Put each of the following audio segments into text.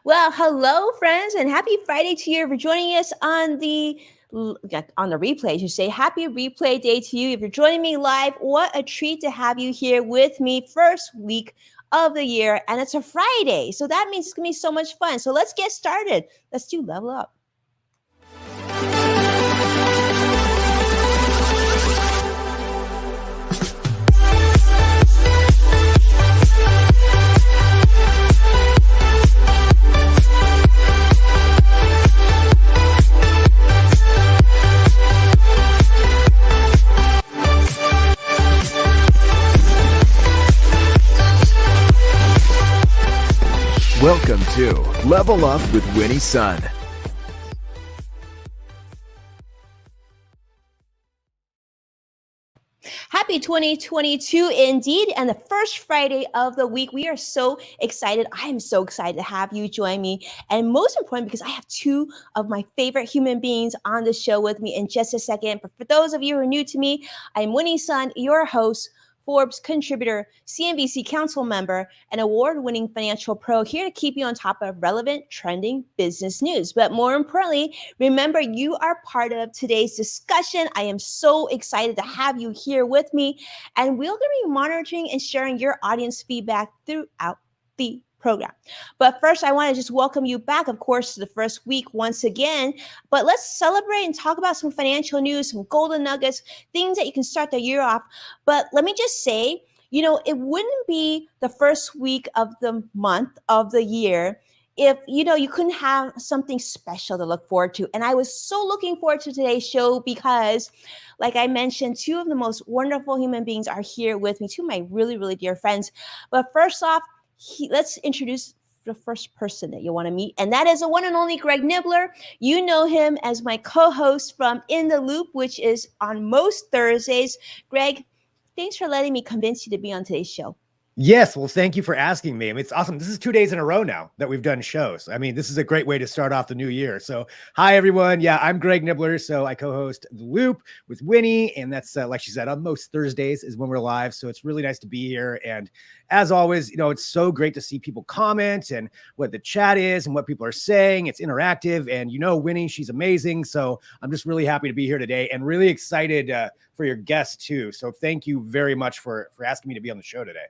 Well, hello, friends, and happy Friday to you for joining us on the replay. I should say happy replay day to you. If you're joining me live, what a treat to have you here with me first week of the year, and it's a Friday, so that means it's gonna be so much fun. So let's get started. Let's do level up. Welcome to Level Up with Winnie Sun. Happy 2022 indeed, and the first Friday of the week. We are so excited. I am so excited to have you join me. And most important, because I have two of my favorite human beings on the show with me in just a second. But for those of you who are new to me, I'm Winnie Sun, your host, Forbes contributor, CNBC council member, and award-winning financial pro, here to keep you on top of relevant, trending business news. But more importantly, remember, you are part of today's discussion. I am so excited to have you here with me, and we're going to be monitoring and sharing your audience feedback throughout the program. But first, I want to just welcome you back, of course, to the first week once again. But let's celebrate and talk about some financial news, some golden nuggets, things that you can start the year off. But let me just say, it wouldn't be the first week of the month of the year if, you couldn't have something special to look forward to. And I was so looking forward to today's show because, like I mentioned, two of the most wonderful human beings are here with me, two of my really, really dear friends. But first off, let's introduce the first person that you want to meet, and that is the one and only Greg Nibbler. You know him as my co-host from In the Loop, which is on most Thursdays. Greg, thanks for letting me convince you to be on today's show. Yes, well, thank you for asking me. I mean, it's awesome. This is 2 days in a row now that we've done shows. I mean, this is a great way to start off the new year. So, hi, everyone. Yeah, I'm Greg Nibbler. So I co-host The Loop with Winnie. And that's, like she said, on most Thursdays is when we're live. So it's really nice to be here. And as always, it's so great to see people comment and what the chat is and what people are saying. It's interactive. And Winnie, she's amazing. So I'm just really happy to be here today and really excited for your guest too. So thank you very much for asking me to be on the show today.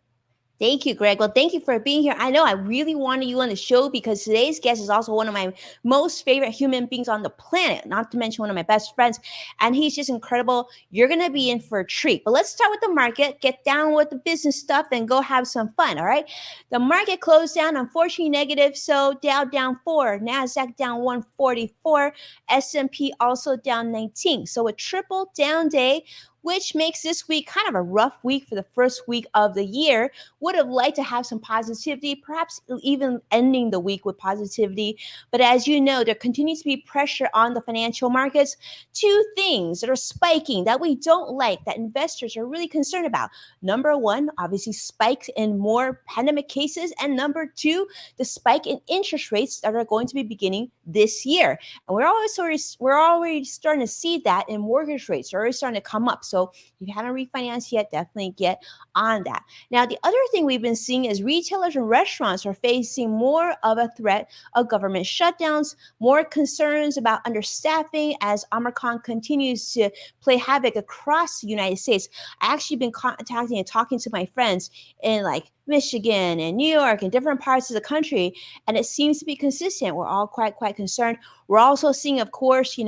Thank you, Greg. Well, thank you for being here. I know I really wanted you on the show because today's guest is also one of my most favorite human beings on the planet, not to mention one of my best friends. And he's just incredible. You're going to be in for a treat. But let's start with the market, get down with the business stuff, and go have some fun, all right? The market closed down, unfortunately, negative. So Dow down 4, NASDAQ down 144, S&P also down 19. So a triple down day, which makes this week kind of a rough week for the first week of the year. Would have liked to have some positivity, perhaps even ending the week with positivity. But as you know, there continues to be pressure on the financial markets. Two things that are spiking that we don't like, that investors are really concerned about. Number one, obviously spikes in more pandemic cases. And number two, the spike in interest rates that are going to be beginning this year. And we're already starting to see that in mortgage rates. They're already starting to come up. So if you haven't refinanced yet, definitely get on that. Now, the other thing we've been seeing is retailers and restaurants are facing more of a threat of government shutdowns, more concerns about understaffing as Omicron continues to play havoc across the United States. I actually been contacting and talking to my friends in Michigan and New York and different parts of the country, and it seems to be consistent. We're all quite concerned. We're also seeing, of course,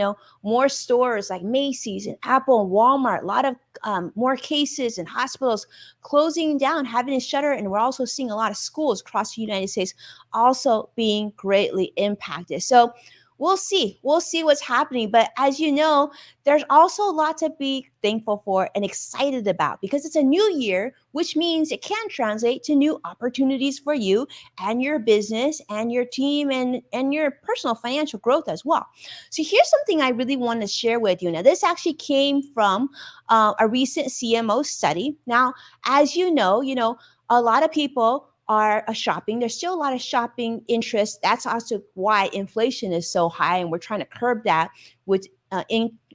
more stores like Macy's and Apple and Walmart, a lot of more cases and hospitals closing down, having to shutter, and we're also seeing a lot of schools across the United States also being greatly impacted. So we'll see what's happening. But as you know, there's also a lot to be thankful for and excited about because it's a new year, which means it can translate to new opportunities for you and your business and your team and your personal financial growth as well. So here's something I really want to share with you. Now, this actually came from a recent CMO study. Now, as you know, a lot of people are shopping. There's still a lot of shopping interest. That's also why inflation is so high, and we're trying to curb that with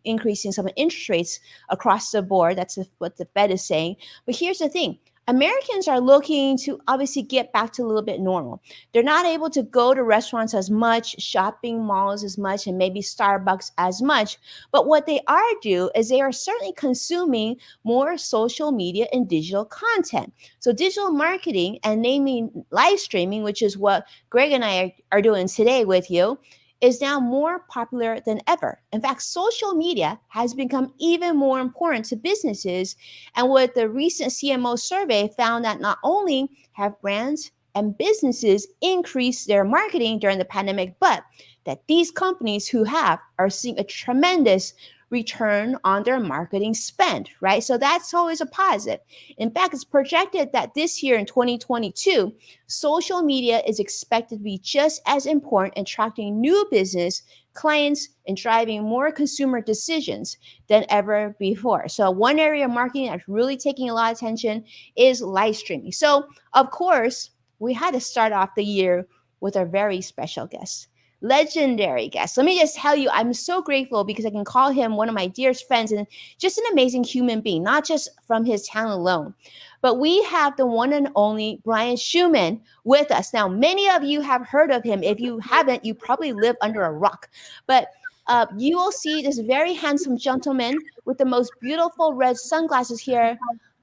increasing some interest rates across the board. That's what the Fed is saying. But here's the thing. Americans are looking to obviously get back to a little bit normal. They're not able to go to restaurants as much, shopping malls as much, and maybe Starbucks as much. But what they are do is they are certainly consuming more social media and digital content. So digital marketing and naming live streaming, which is what Greg and I are doing today with you, is now more popular than ever. In fact, social media has become even more important to businesses. And with the recent CMO survey found that not only have brands and businesses increased their marketing during the pandemic, but that these companies who have are seeing a tremendous return on their marketing spend, right? So that's always a positive. In fact, it's projected that this year in 2022, social media is expected to be just as important in attracting new business clients and driving more consumer decisions than ever before. So one area of marketing that's really taking a lot of attention is live streaming. So of course, we had to start off the year with a very special guest. Legendary guest. Let me just tell you, I'm so grateful because I can call him one of my dearest friends and just an amazing human being, not just from his talent alone. But we have the one and only Brian Schulman with us. Now, many of you have heard of him. If you haven't, you probably live under a rock. But you will see this very handsome gentleman with the most beautiful red sunglasses here.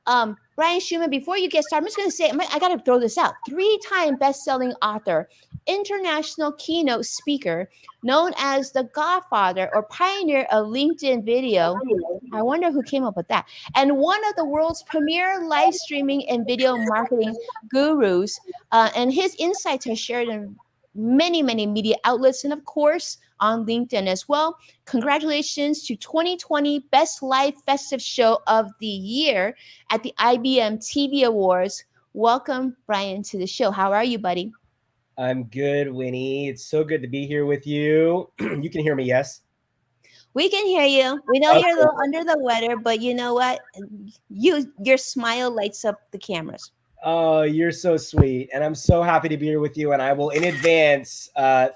Brian Schulman, before you get started, I'm just going to say, I got to throw this out. 3-time best-selling author, international keynote speaker, known as the godfather or pioneer of LinkedIn video. I wonder who came up with that. And one of the world's premier live streaming and video marketing gurus. And his insights are shared in many, many media outlets and, of course, on LinkedIn as well. Congratulations to 2020 Best Live Festive Show of the Year at the IBM TV Awards. Welcome, Brian, to the show. How are you, buddy? I'm good, Winnie. It's so good to be here with you. You can hear me, yes? We can hear you. We know you're a little under the weather, but you know what? Your smile lights up the cameras. Oh, you're so sweet. And I'm so happy to be here with you. And I will, in advance,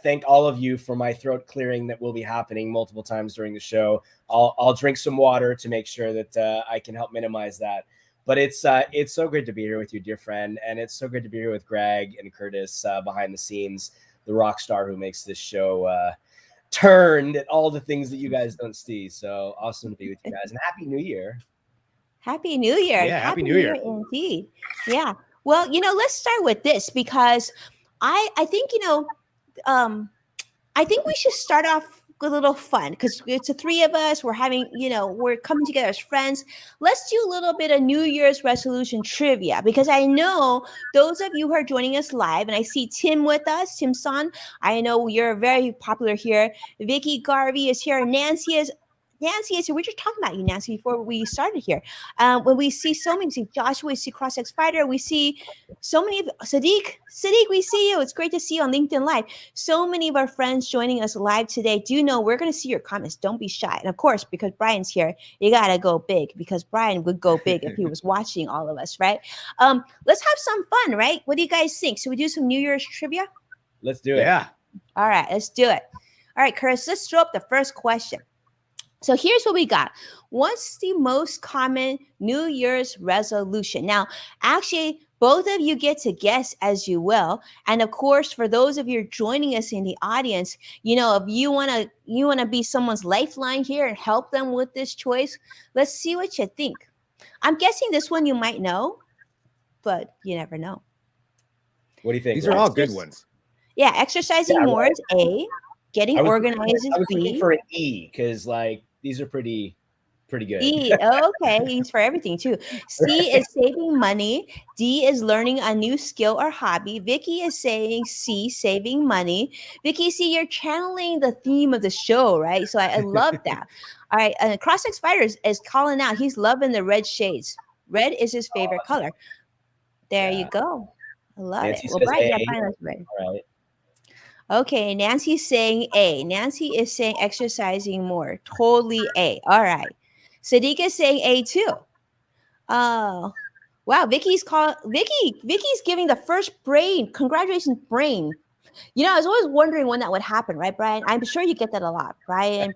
thank all of you for my throat clearing that will be happening multiple times during the show. I'll drink some water to make sure that I can help minimize that. But it's so good to be here with you, dear friend. And it's so good to be here with Greg and Curtis behind the scenes, the rock star who makes this show turned at all the things that you guys don't see. So awesome to be with you guys. And Happy New Year. Happy New Year. Yeah, Happy New Year. Indeed. Yeah. Well, let's start with this because I think, I think we should start off with a little fun because it's the three of us. We're having, we're coming together as friends. Let's do a little bit of New Year's resolution trivia because I know those of you who are joining us live, and I see Tim with us, Tim Son. I know you're very popular here. Vicky Garvey is here. Nancy is here. We were just talking about you, Nancy, before we started here. When we see so many, we see Joshua, we see CrossX Fighter, we see so many of Sadiq, we see you. It's great to see you on LinkedIn Live. So many of our friends joining us live today. Do you know we're going to see your comments? Don't be shy. And of course, because Brian's here, you got to go big because Brian would go big if he was watching all of us, right? Let's have some fun, right? What do you guys think? Should we do some New Year's trivia? Let's do it. Yeah. All right, let's do it. All right, Chris, let's throw up the first question. So here's what we got. What's the most common New Year's resolution? Now, actually, both of you get to guess as you will. And of course, for those of you joining us in the audience, if you wanna be someone's lifeline here and help them with this choice, let's see what you think. I'm guessing this one you might know, but you never know. What do you think? These are all good ones. Yeah, exercising more is A. Getting organized is B. I was looking for an E because these are pretty good. E, okay, E's for everything too. C is saving money. D is learning a new skill or hobby. Vicky is saying C, saving money. Vicky, see, you're channeling the theme of the show, right? So I love that. All right, and CrossX Fighter is calling out. He's loving the red shades. Red is his favorite color. There you go. I love Nancy it. Well, says Brian, A. fine, that's red. All right. Okay, Nancy's saying A. Nancy is saying exercising more. Totally A. All right. Sadiq is saying A too. Oh, wow. Vicky's giving the first brain. Congratulations, brain. You know, I was always wondering when that would happen, right, Brian? I'm sure you get that a lot, Brian.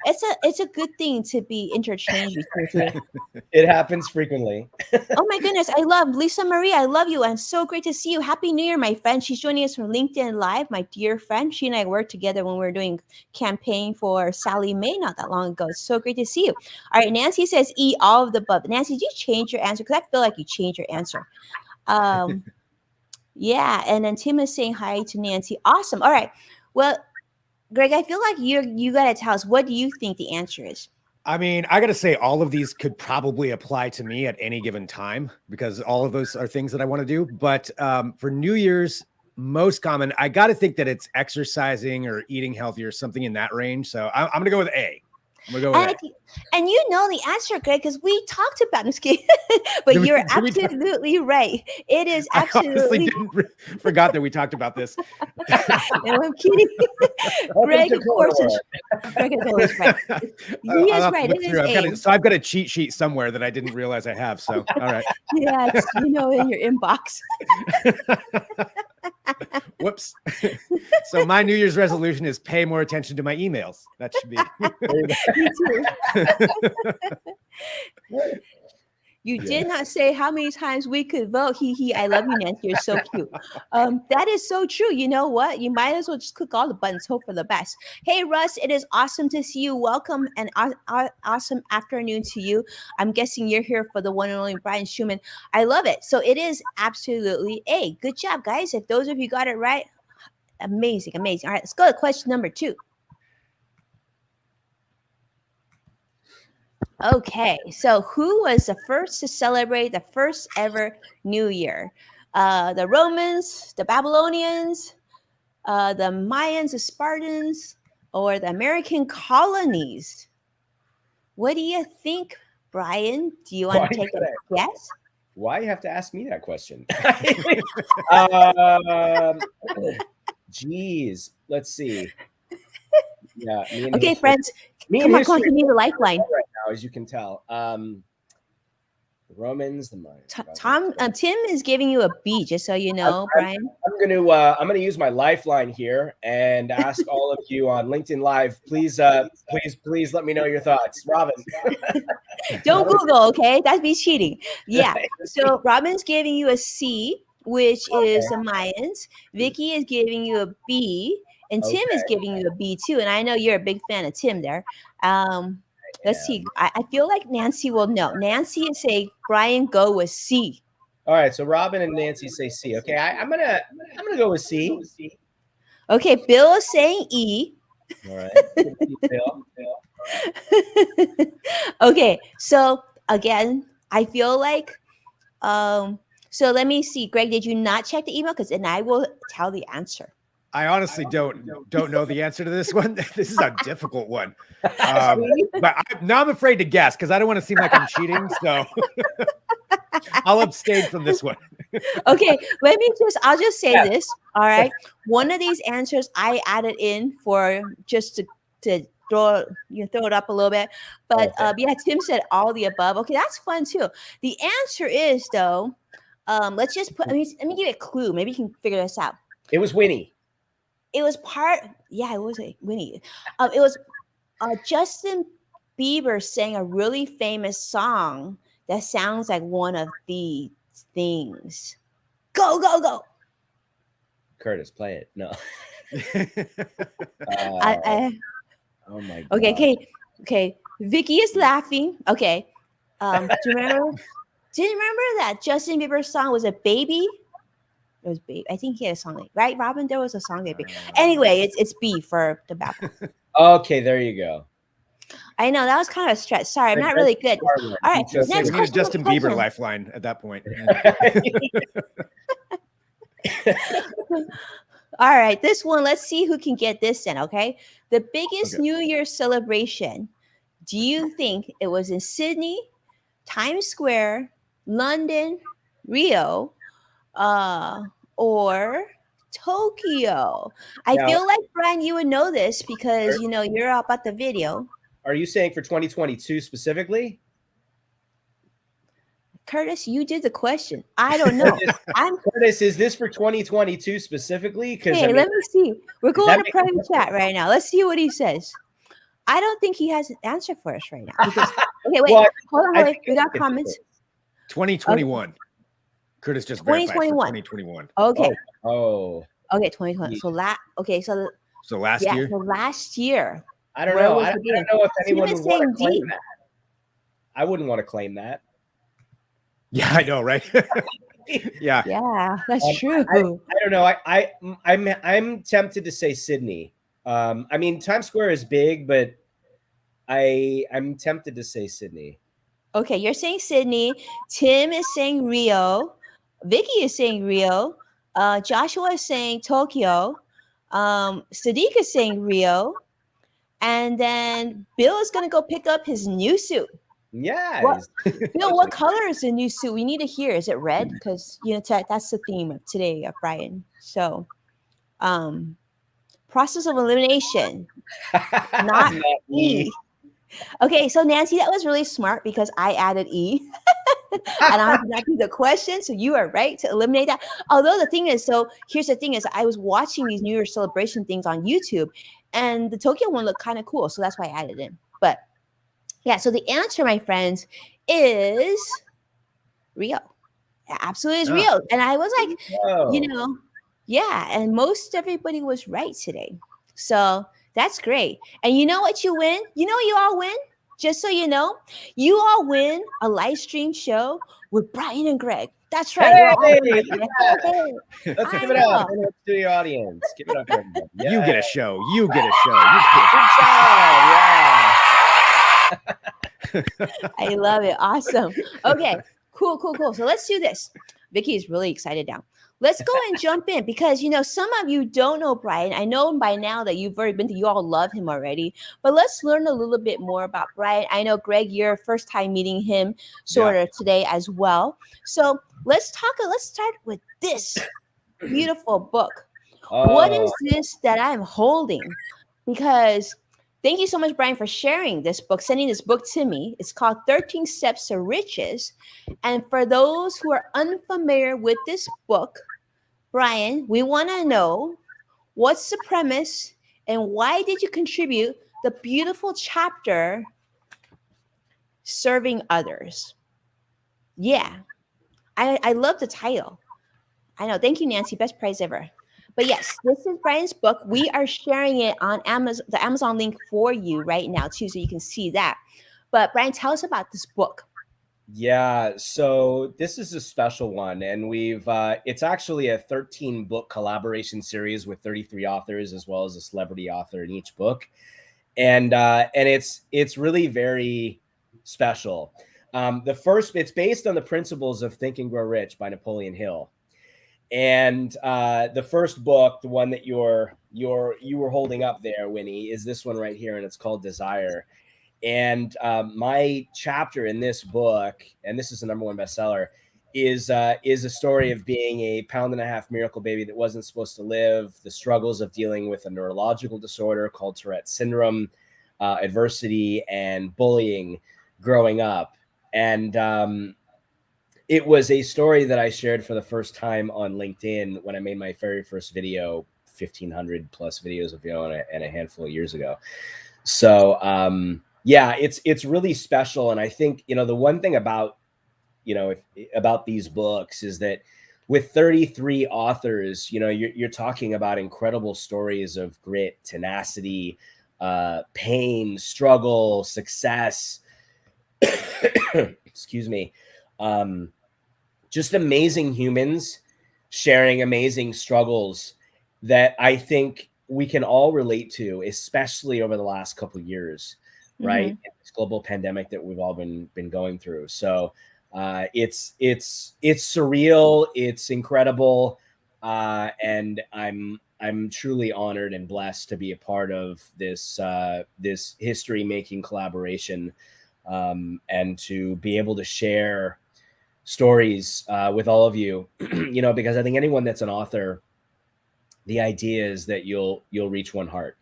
It's a good thing to be interchanged between the two. It happens frequently. Oh my goodness, I love Lisa Marie. I love you, and so great to see you. Happy New Year, my friend. She's joining us from LinkedIn Live, my dear friend. She and I worked together when we were doing campaign for Sally Mae not that long ago. It's so great to see you. All right, Nancy says E, all of the above. Nancy, did you change your answer? Because I feel like you changed your answer. Yeah, and then Tim is saying hi to Nancy. Awesome. All right. Well, Greg, I feel like you got to tell us, what do you think the answer is? I mean, I got to say, all of these could probably apply to me at any given time because all of those are things that I want to do. But for New Year's, most common, I got to think that it's exercising or eating healthy or something in that range. So I'm going to go with A. I'm going to go with A. And you know the answer, Greg, because we talked about this game. But you're absolutely right. It is absolutely. I honestly forgot that we talked about this. No, I'm kidding. Greg, of course, Greg is always right. He is right. It is I've got a cheat sheet somewhere that I didn't realize I have. So, all right. Yeah, it's, in your inbox. Whoops. So my New Year's resolution is pay more attention to my emails. That should be. Me too. You did not say how many times we could vote. I love you, Nancy. You're so cute. That is so true. You know what? You might as well just click all the buttons, hope for the best. Hey, Russ, it is awesome to see you. Welcome and awesome afternoon to you. I'm guessing you're here for the one and only Brian Schulman. I love it. So it is absolutely A. Good job, guys. If those of you got it right, amazing, amazing. All right, let's go to question number 2. Okay, so who was the first to celebrate the first ever New Year? The Romans, the Babylonians, the Mayans, the Spartans, or the American colonies? What do you think, Brian? Do you want to take a guess? Why you have to ask me that question? Geez, let's see. Yeah. Okay, friends. Come on, give me the lifeline. Right now, as you can tell, the Romans, the Mayans. Tim is giving you a B, just so you know, Brian. I'm gonna use my lifeline here and ask all of you on LinkedIn Live. Please let me know your thoughts, Robin. Don't Google, okay? That'd be cheating. Yeah. So Robin's giving you a C, which is the Mayans. Vicky is giving you a B. And Tim is giving you a B too. And I know you're a big fan of Tim there. Let's see. I feel like Nancy will know. Nancy is saying, Brian, go with C. All right. So Robin and Nancy say C. Okay. I'm gonna go with C. Okay. Bill is saying E. All right. Bill. Okay. So again, I feel like so let me see. Greg, did you not check the email? Because then I will tell the answer. I honestly don't know the answer to this one. This is a difficult one. But now I'm afraid to guess because I don't want to seem like I'm cheating. So I'll abstain from this one. Okay, I'll just say this. All right. One of these answers I added in for just to throw it up a little bit. But yeah, Tim said all the above. Okay, that's fun too. The answer is though, let's just let me give you a clue. Maybe you can figure this out. It was Winnie. It was it was a Winnie. It was Justin Bieber sang a really famous song that sounds like one of these things. Go, go, go. Curtis, play it. No. Oh my God. Okay. Vicky is laughing. Okay. Do you remember that Justin Bieber song was a Baby? It was Baby. I think he had a song right, Robin? There was a song Baby. Anyway, it's B for the Babylon. Okay, there you go. I know that was kind of a stretch. Sorry, I'm not really good. All right, next question. Justin Bieber lifeline at that point. All right, this one. Let's see who can get this in. Okay, the biggest New Year celebration. Do you think it was in Sydney, Times Square, London, Rio, or Tokyo? I feel like, Brian, you would know this because you're up at the video. Are you saying for 2022 specifically? Curtis, you did the question. I don't know. Curtis, is this for 2022 specifically? Because Hey, let me see. We're going to makes private chat right now. Let's see what he says. I don't think he has an answer for us right now. Because okay, wait, Well, hold on, wait. We got comments. 2021. Curtis just verified for 2021. Okay. Oh. Okay, 2020. So So last year. So last year. I don't know. I don't know if anyone would want to claim D. that. I wouldn't want to claim that. Yeah, I know, right? Yeah. Yeah, that's true. I don't know. I'm tempted to say Sydney. I mean, Times Square is big, but I'm tempted to say Sydney. Okay, you're saying Sydney. Tim is saying Rio. Vicky is saying Rio. Joshua is saying Tokyo. Sadiq is saying Rio. And then Bill is gonna go pick up his new suit. Yeah. Bill, what color is the new suit? We need to hear. Is it red? Because that's the theme of today, Brian. So, process of elimination, not E. Okay, so Nancy, that was really smart because I added E. And I did not do the question, so you are right to eliminate that. Although the thing is, so here's the thing is, I was watching these New Year's celebration things on YouTube, and the Tokyo one looked kind of cool, so that's why I added it in. But yeah, so the answer, my friends, is Rio. It absolutely is Rio. And I was like, yeah, and most everybody was right today. So that's great. And you know what you win? You know what you all win? Just so you know, you all win a live stream show with Brian and Greg. That's right. Hey, let's give it up to the audience. Give it up, everybody. Yeah. You get a show. You get a show. Good job. Yeah. I love it. Awesome. Okay. Cool. So let's do this. Vicky is really excited now. Let's go and jump in because, some of you don't know Brian. I know by now that you've already been to, you all love him already, but let's learn a little bit more about Brian. I know, Greg, you're first time meeting him today as well. So let's start with this beautiful book. What is this that I'm holding? Because thank you so much, Brian, for sharing this book, sending this book to me. It's called 13 Steps to Riches. And for those who are unfamiliar with this book, Brian, we want to know what's the premise and why did you contribute the beautiful chapter, Serving Others? Yeah, I love the title. I know. Thank you, Nancy. Best prize ever. But yes, this is Brian's book. We are sharing it on Amazon, the Amazon link for you right now, too, so you can see that. But Brian, tell us about this book. Yeah, so this is a special one, and it's actually a 13 book collaboration series with 33 authors as well as a celebrity author in each book, and it's really very special. It's based on the principles of Think and Grow Rich by Napoleon Hill. And the first book, the one that you were holding up there, Winnie, is this one right here, and it's called Desire. And my chapter in this book, and this is the #1 bestseller, is a story of being a 1.5 pound miracle baby that wasn't supposed to live, the struggles of dealing with a neurological disorder called Tourette syndrome, adversity, and bullying growing up. And it was a story that I shared for the first time on LinkedIn when I made my very first video, 1,500 plus videos of and a handful of years ago. So yeah, it's really special. And I think, the one thing about, about these books is that with 33 authors, you're talking about incredible stories of grit, tenacity, pain, struggle, success, excuse me. Just amazing humans sharing amazing struggles that I think we can all relate to, especially over the last couple of years, right? Mm-hmm. This global pandemic that we've all been going through. So it's surreal, it's incredible, and I'm truly honored and blessed to be a part of this this history making collaboration, and to be able to share stories with all of you, because I think anyone that's an author, the idea is that you'll reach one heart,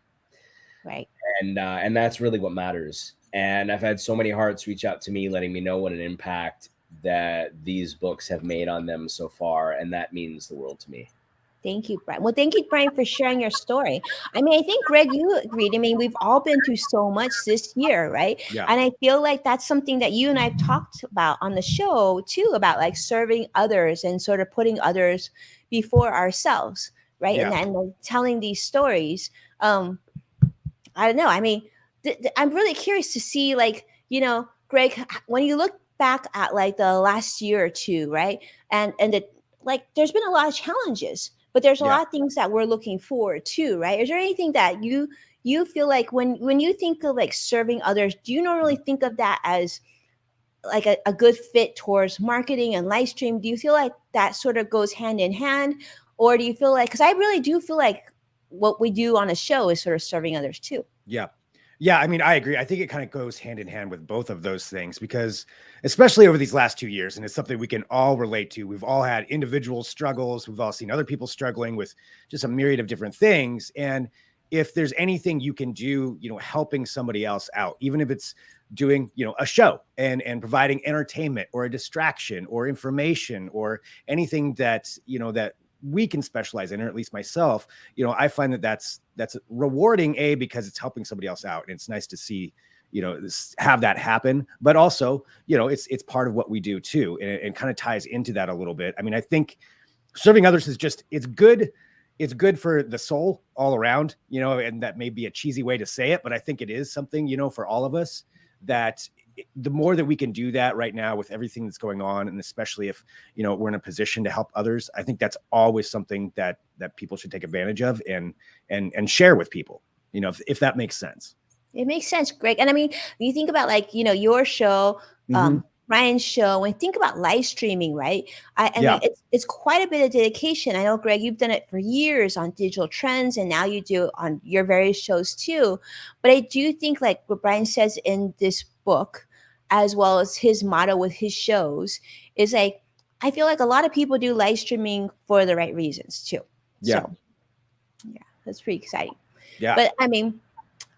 right? And that's really what matters. And I've had so many hearts reach out to me, letting me know what an impact that these books have made on them so far, and that means the world to me. Thank you, Brian. Well, thank you, Brian, for sharing your story. I mean, I think, Greg, you agreed. I mean, we've all been through so much this year, right? Yeah. And I feel like that's something that you and I've talked about on the show too, about like serving others and sort of putting others before ourselves, right? Yeah. And like, telling these stories. I don't know. I mean, I'm really curious to see, like, Greg, when you look back at like the last year or two, right? And like, there's been a lot of challenges, but there's a Yeah. lot of things that we're looking forward to, right? Is there anything that you feel like when you think of like serving others, do you normally think of that as like a good fit towards marketing and live stream? Do you feel like that sort of goes hand in hand, or do you feel like, because I really do feel like what we do on a show is sort of serving others too? Yeah. Yeah. I mean, I agree. I think it kind of goes hand in hand with both of those things, because especially over these last 2 years, and it's something we can all relate to. We've all had individual struggles. We've all seen other people struggling with just a myriad of different things. And if there's anything you can do, helping somebody else out, even if it's doing, a show and providing entertainment or a distraction or information or anything that, that we can specialize in, or at least myself, I find that that's rewarding, because it's helping somebody else out. And it's nice to see, have that happen, but also, it's part of what we do too. And it kind of ties into that a little bit. I mean, I think serving others is just, it's good. It's good for the soul all around, and that may be a cheesy way to say it, but I think it is something, for all of us, that the more that we can do that right now with everything that's going on, and especially if, we're in a position to help others, I think that's always something that people should take advantage of and share with people, if that makes sense. It makes sense, Greg. And I mean, when you think about like, your show, Ryan's show, when you think about live streaming, right? Yeah. It's quite a bit of dedication. I know, Greg, you've done it for years on digital trends, and now you do it on your various shows too. But I do think, like what Brian says in this book, as well as his motto with his shows, is like, I feel like a lot of people do live streaming for the right reasons too. Yeah. So, yeah, that's pretty exciting. Yeah. But I mean,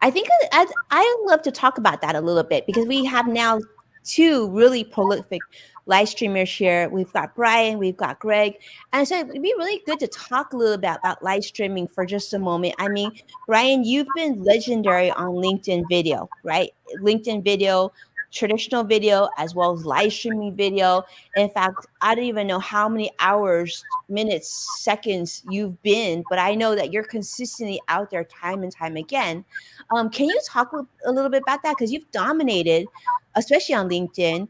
I think I love to talk about that a little bit, because we have now two really prolific live streamers here. We've got Brian, we've got Greg. And so it'd be really good to talk a little bit about live streaming for just a moment. I mean, Brian, you've been legendary on LinkedIn video, right? LinkedIn video, traditional video, as well as live streaming video. In fact, I don't even know how many hours, minutes, seconds you've been, but I know that you're consistently out there time and time again. Can you talk a little bit about that? Because you've dominated, especially on LinkedIn.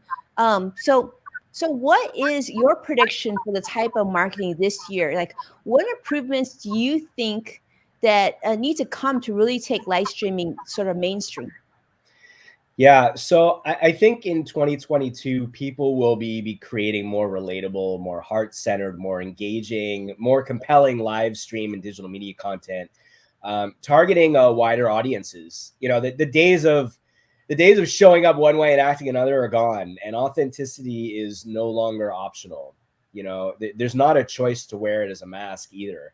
So what is your prediction for the type of marketing this year? Like, what improvements do you think that need to come to really take live streaming sort of mainstream? Yeah, so I think in 2022, people will be creating more relatable, more heart-centered, more engaging, more compelling live stream and digital media content, targeting wider audiences. The days of showing up one way and acting another are gone, and authenticity is no longer optional. There's not a choice to wear it as a mask either.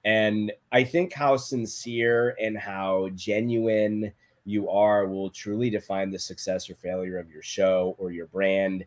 And I think how sincere and how genuine you are will truly define the success or failure of your show or your brand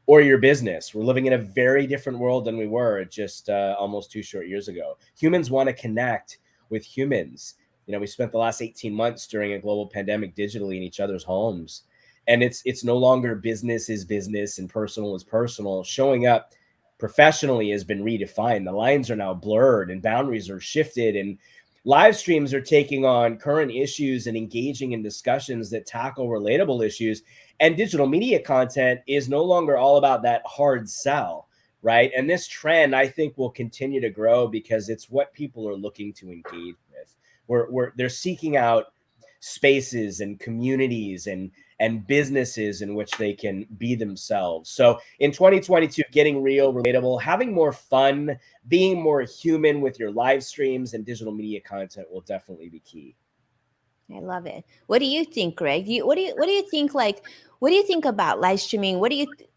or your business. We're living in a very different world than we were just almost 2 short years ago. Humans want to connect with humans. We spent the last 18 months during a global pandemic digitally in each other's homes. And it's no longer business is business and personal is personal. Showing up professionally has been redefined. The lines are now blurred and boundaries are shifted, and live streams are taking on current issues and engaging in discussions that tackle relatable issues. And digital media content is no longer all about that hard sell, right? And this trend, I think, will continue to grow because it's what people are looking to engage with. They're seeking out spaces and communities and businesses in which they can be themselves. So in 2022, getting real, relatable, having more fun, being more human with your live streams and digital media content will definitely be key. I love it. What do you think, Greg? What do you think? Like, what do you think about live streaming?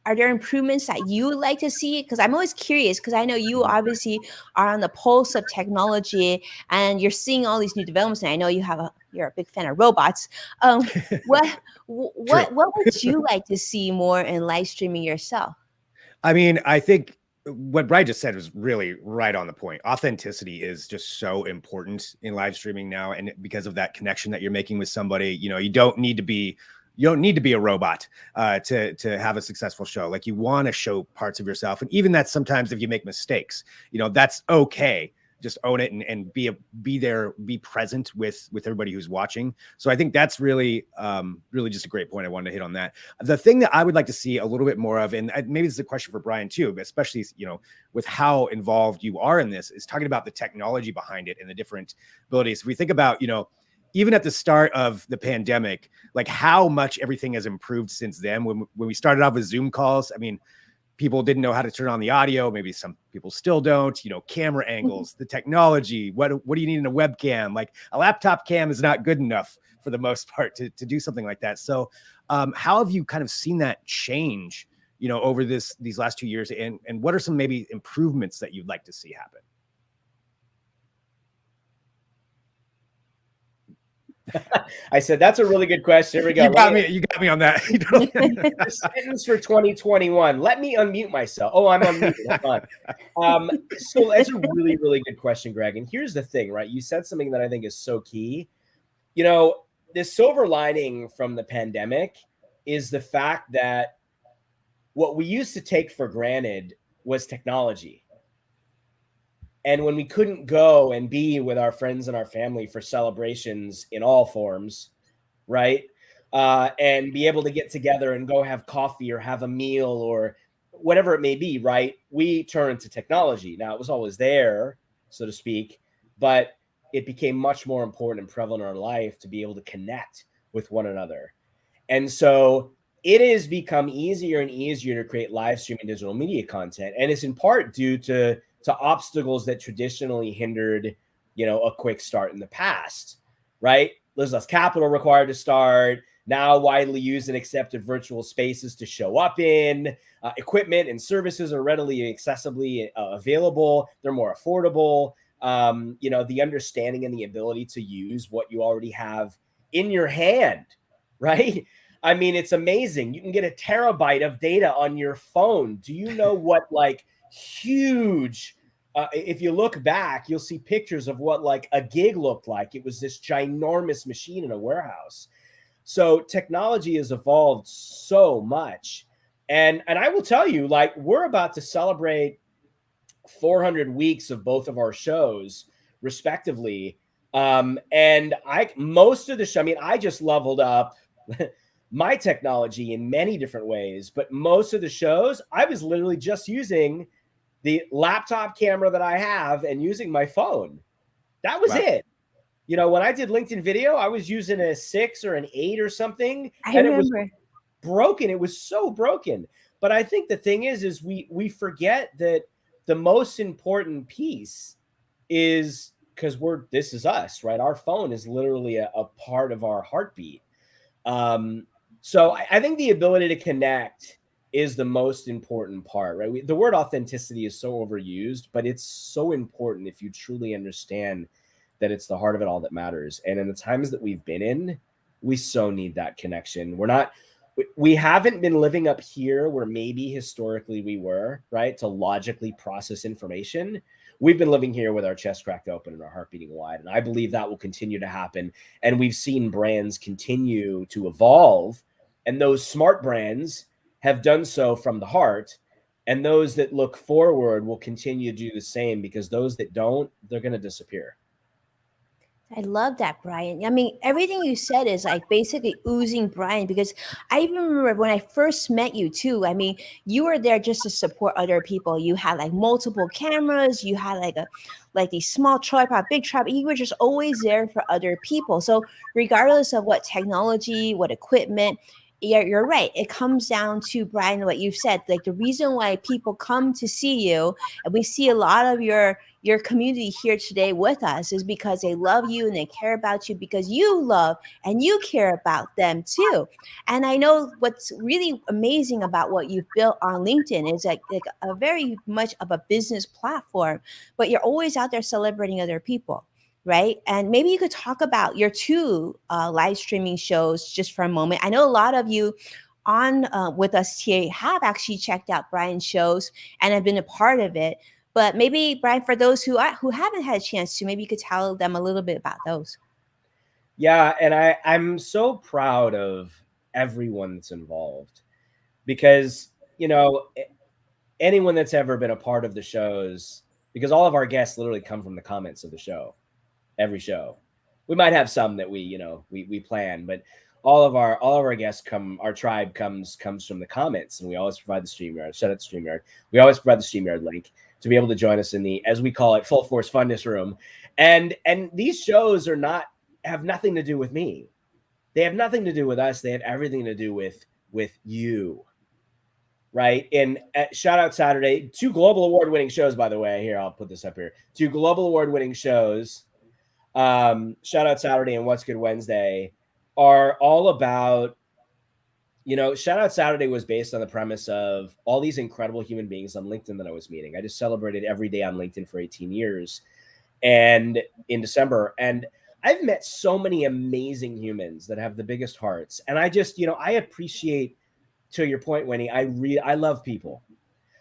Are there improvements that you would like to see? Because I'm always curious, because I know you obviously are on the pulse of technology and you're seeing all these new developments. And I know you're a big fan of robots. What would you like to see more in live streaming yourself? I mean, I think what Brian just said was really right on the point. Authenticity is just so important in live streaming now. And because of that connection that you're making with somebody, you don't need to be a robot to have a successful show. Like, you want to show parts of yourself. And even that, sometimes if you make mistakes, that's okay. Just own it and be there, be present with everybody who's watching. So I think that's really just a great point. I wanted to hit on that. The thing that I would like to see a little bit more of, and maybe this is a question for Brian too, but especially with how involved you are in this, is talking about the technology behind it and the different abilities. If we think about even at the start of the pandemic, like how much everything has improved since then. When we started off with Zoom calls, I mean, people didn't know how to turn on the audio. Maybe some people still don't, camera angles, the technology, what do you need in a webcam? Like, a laptop cam is not good enough for the most part to do something like that. So how have you kind of seen that change, over these last 2 years? And what are some maybe improvements that you'd like to see happen? I said, that's a really good question. Here we go. You got me on that. The sentence for 2021. Let me unmute myself. Oh, I'm unmuted. Hold on. So that's a really, really good question, Greg. And here's the thing, right? You said something that I think is so key. The silver lining from the pandemic is the fact that what we used to take for granted was technology. And when we couldn't go and be with our friends and our family for celebrations in all forms, right? And be able to get together and go have coffee or have a meal or whatever it may be, right? We turned to technology. Now, it was always there, so to speak, but it became much more important and prevalent in our life to be able to connect with one another. And so it has become easier and easier to create live streaming digital media content. And it's in part due to obstacles that traditionally hindered, a quick start in the past, right? There's less capital required to start. Now widely used and accepted virtual spaces to show up in. Equipment and services are readily accessibly available. They're more affordable. The understanding and the ability to use what you already have in your hand, right? I mean, it's amazing. You can get a terabyte of data on your phone. Do you know what huge, if you look back, you'll see pictures of what a gig looked like. It was this ginormous machine in a warehouse. So technology has evolved so much. And I will tell you, we're about to celebrate 400 weeks of both of our shows respectively. And most of the show, I just leveled up my technology in many different ways, but most of the shows, I was literally just using the laptop camera that I have and using my phone. That was it. When I did LinkedIn video, I was using a 6 or an 8 or something. I remember. It was broken. It was so broken. But I think the thing is we forget that the most important piece is, because this is us, right? Our phone is literally a part of our heartbeat. So I think the ability to connect is the most important part, right? The word authenticity is so overused, but it's so important if you truly understand that it's the heart of it all that matters. And in the times that we've been in, we so need that connection. We haven't been living up here where maybe historically we were, right? To logically process information. We've been living here with our chest cracked open and our heart beating wide. And I believe that will continue to happen. And we've seen brands continue to evolve. And those smart brands have done so from the heart. And those that look forward will continue to do the same, because those that don't, they're going to disappear. I love that, Brian. I mean, everything you said is basically oozing Brian, because I even remember when I first met you too. I mean, you were there just to support other people. You had multiple cameras. You had a small tripod, big tripod. You were just always there for other people. So regardless of what technology, what equipment, you're right. It comes down to, Brian, what you've said. The reason why people come to see you, and we see a lot of your community here today with us, is because they love you and they care about you, because you love and you care about them too. And I know what's really amazing about what you've built on LinkedIn is a very much of a business platform, but you're always out there celebrating other people. Right. And maybe you could talk about your two live streaming shows just for a moment. I know a lot of you on with us today have actually checked out Brian's shows and have been a part of it. But maybe, Brian, for those who haven't had a chance to, maybe you could tell them a little bit about those. Yeah, and I'm so proud of everyone that's involved because, anyone that's ever been a part of the shows, because all of our guests literally come from the comments of the show, every show. We might have some that we plan, but all of our guests our tribe comes from the comments, and we always provide the StreamYard. Shout out to StreamYard. We always provide the StreamYard link to be able to join us in the, as we call it, full force funness room. And these shows have nothing to do with me. They have nothing to do with us. They have everything to do with you. Right. And shout out Saturday, 2 global award-winning shows, by the way. Here, I'll put this up here. 2 global award-winning shows. Shout out Saturday and What's Good Wednesday are all about, Shout Out Saturday was based on the premise of all these incredible human beings on LinkedIn that I was meeting. I just celebrated every day on LinkedIn for 18 years and in December. And I've met so many amazing humans that have the biggest hearts. And I just, I appreciate, to your point, Winnie, I love people.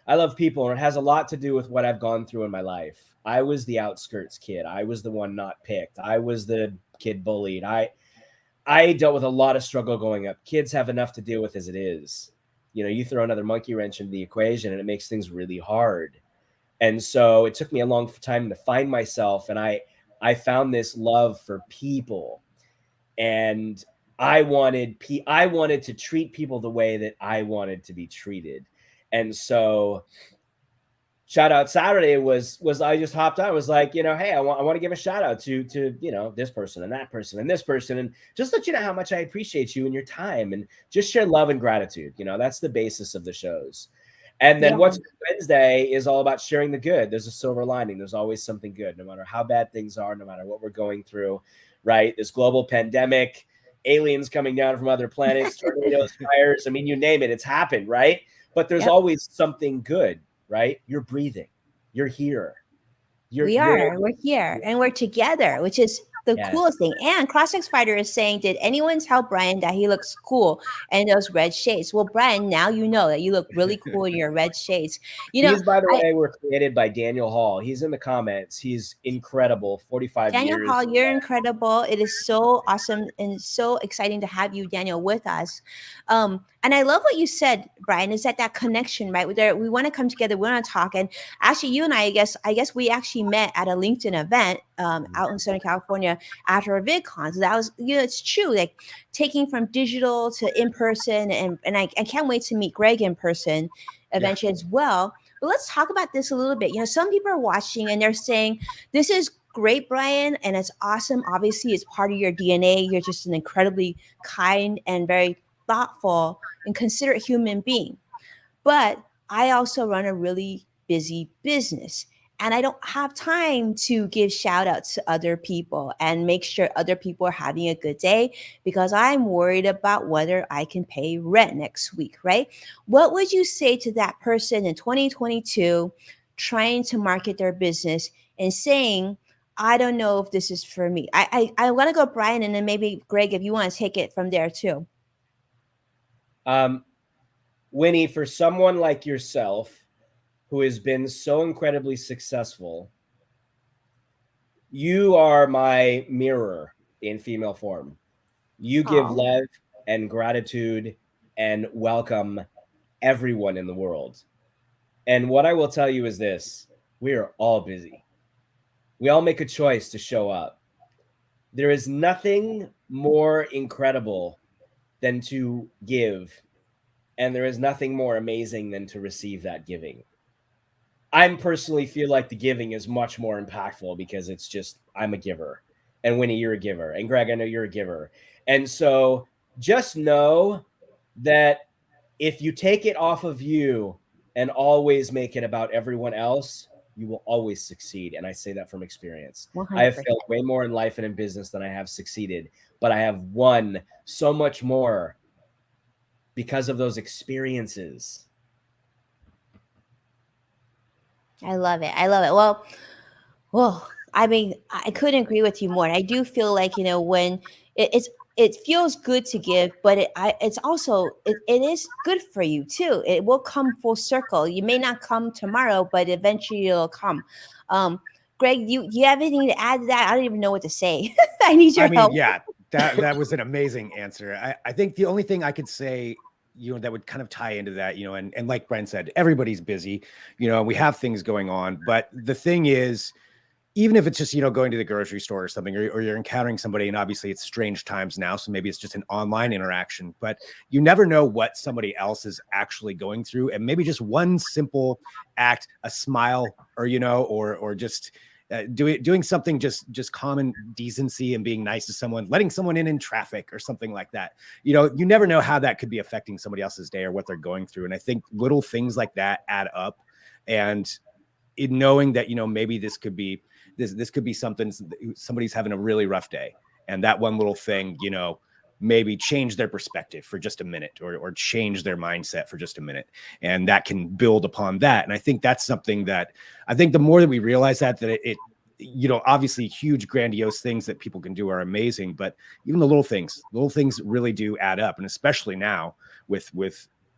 I love people, and it has a lot to do with what I've gone through in my life. I was the outskirts kid. I was the one not picked. I was the kid bullied. I dealt with a lot of struggle growing up. Kids have enough to deal with as it is. You throw another monkey wrench into the equation and it makes things really hard. And so it took me a long time to find myself, and I found this love for people, and I wanted to treat people the way that I wanted to be treated. And so Shout Out Saturday was I just hopped on. I was like, hey, I want to give a shout out to this person and that person and this person, and just let you know how much I appreciate you and your time, and just share love and gratitude. That's the basis of the shows. And then What's Good Wednesday is all about sharing the good. There's a silver lining. There's always something good, no matter how bad things are, no matter what we're going through, right? This global pandemic, aliens coming down from other planets, tornadoes, fires. I mean, you name it, it's happened, right? But there's always something good, right? You're breathing. You're here. We're here, and we're together, which is the coolest thing. And CrossX Fighter is saying, did anyone tell Brian that he looks cool in those red shades? Well, Brian, now you know that you look really cool in your red shades. These, by the way, were created by Daniel Hall. He's in the comments. He's incredible. 45 years. Daniel Hall, you're incredible. It is so awesome and so exciting to have you, Daniel, with us. And I love what you said, Brian, is that connection, right? We want to come together, we want to talk. And actually, you and I guess we actually met at a LinkedIn event out in Southern California after a VidCon. So that was, it's true, like taking from digital to in person. And I can't wait to meet Greg in person eventually as well. But let's talk about this a little bit. Some people are watching and they're saying, this is great, Brian, and it's awesome. Obviously, it's part of your DNA. You're just an incredibly kind and very thoughtful and considerate human being. But I also run a really busy business, and I don't have time to give shout outs to other people and make sure other people are having a good day because I'm worried about whether I can pay rent next week, right? What would you say to that person in 2022 trying to market their business and saying, I don't know if this is for me? I want to go Brian, and then maybe Greg, if you want to take it from there too. Winnie, for someone like yourself who has been so incredibly successful, you are my mirror in female form. You give love and gratitude and welcome everyone in the world. And what I will tell you is this: we are all busy. We all make a choice to show up. There is nothing more incredible than to give, and there is nothing more amazing than to receive that giving. I personally feel like the giving is much more impactful because it's just, I'm a giver. And Winnie, you're a giver. And Greg, I know you're a giver. And so just know that if you take it off of you and always make it about everyone else, you will always succeed. And I say that from experience. 100%. I have failed way more in life and in business than I have succeeded, but I have won so much more because of those experiences. I love it. Well, I mean, I couldn't agree with you more. I do feel like, when it's it feels good to give, but it's also it is good for you too. It will come full circle. You may not come tomorrow, but eventually it'll come. Greg, you have anything to add to that? I don't even know what to say. I need your I mean, help. yeah, that was an amazing answer. I think the only thing I could say, that would kind of tie into that, and like Brian said, everybody's busy, we have things going on. But the thing is, even if it's just, going to the grocery store or something, or you're encountering somebody, and obviously it's strange times now, so maybe it's just an online interaction, but you never know what somebody else is actually going through. And maybe just one simple act, a smile, or, or just doing something, just common decency and being nice to someone, letting someone in traffic or something like that. You never know how that could be affecting somebody else's day or what they're going through. And I think little things like that add up. And in knowing that, maybe this could be something, somebody's having a really rough day, and that one little thing, maybe change their perspective for just a minute, or change their mindset for just a minute. And that can build upon that. And I think that's something that I think the more that we realize that it obviously huge, grandiose things that people can do are amazing, but even the little things really do add up. And especially now with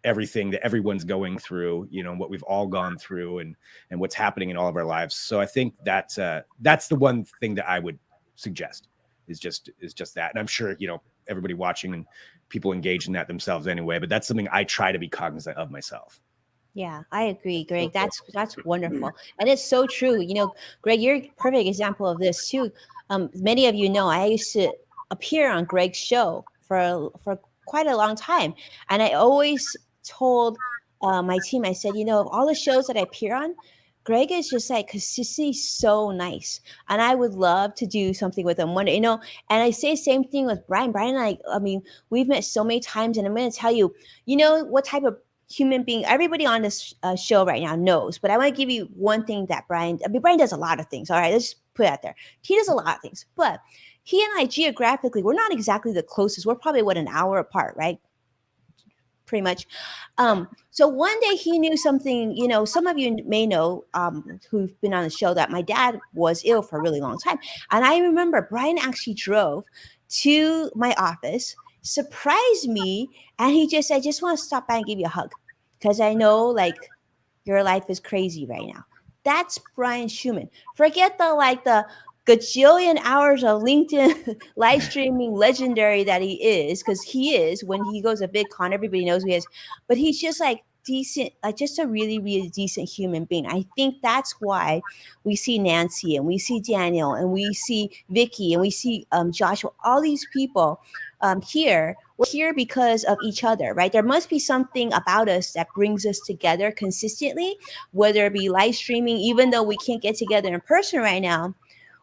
everything that everyone's going through, what we've all gone through, and what's happening in all of our lives. So I think that's the one thing that I would suggest is just that. And I'm sure, everybody watching and people engage in that themselves anyway, but that's something I try to be cognizant of myself. Yeah, I agree, Greg. That's wonderful, and it's so true. Greg, you're a perfect example of this too. Many of you know I used to appear on Greg's show for quite a long time, and I always told my team, I said, of all the shows that I appear on, Greg is just like consistently so nice, and I would love to do something with him one day, And I say the same thing with Brian. Brian and I mean, we've met so many times, and I'm going to tell you, what type of human being everybody on this show right now knows. But I want to give you one thing that Brian does a lot of things. All right, let's put it out there. He does a lot of things, but he and I geographically, we're not exactly the closest. We're probably an hour apart, right? Pretty much. So one day he knew something, some of you may know who've been on the show, that my dad was ill for a really long time. And I remember Brian actually drove to my office, surprised me, and he just said, I just want to stop by and give you a hug, because I know like your life is crazy right now. That's Brian Schulman. Forget the gajillion hours of LinkedIn live streaming legendary that he is, because he is, when he goes to VidCon, everybody knows who he is, but he's just like decent, like just a really, really decent human being. I think that's why we see Nancy, and we see Daniel, and we see Vicky, and we see Joshua, all these people here. We're here because of each other, right? There must be something about us that brings us together consistently, whether it be live streaming, even though we can't get together in person right now.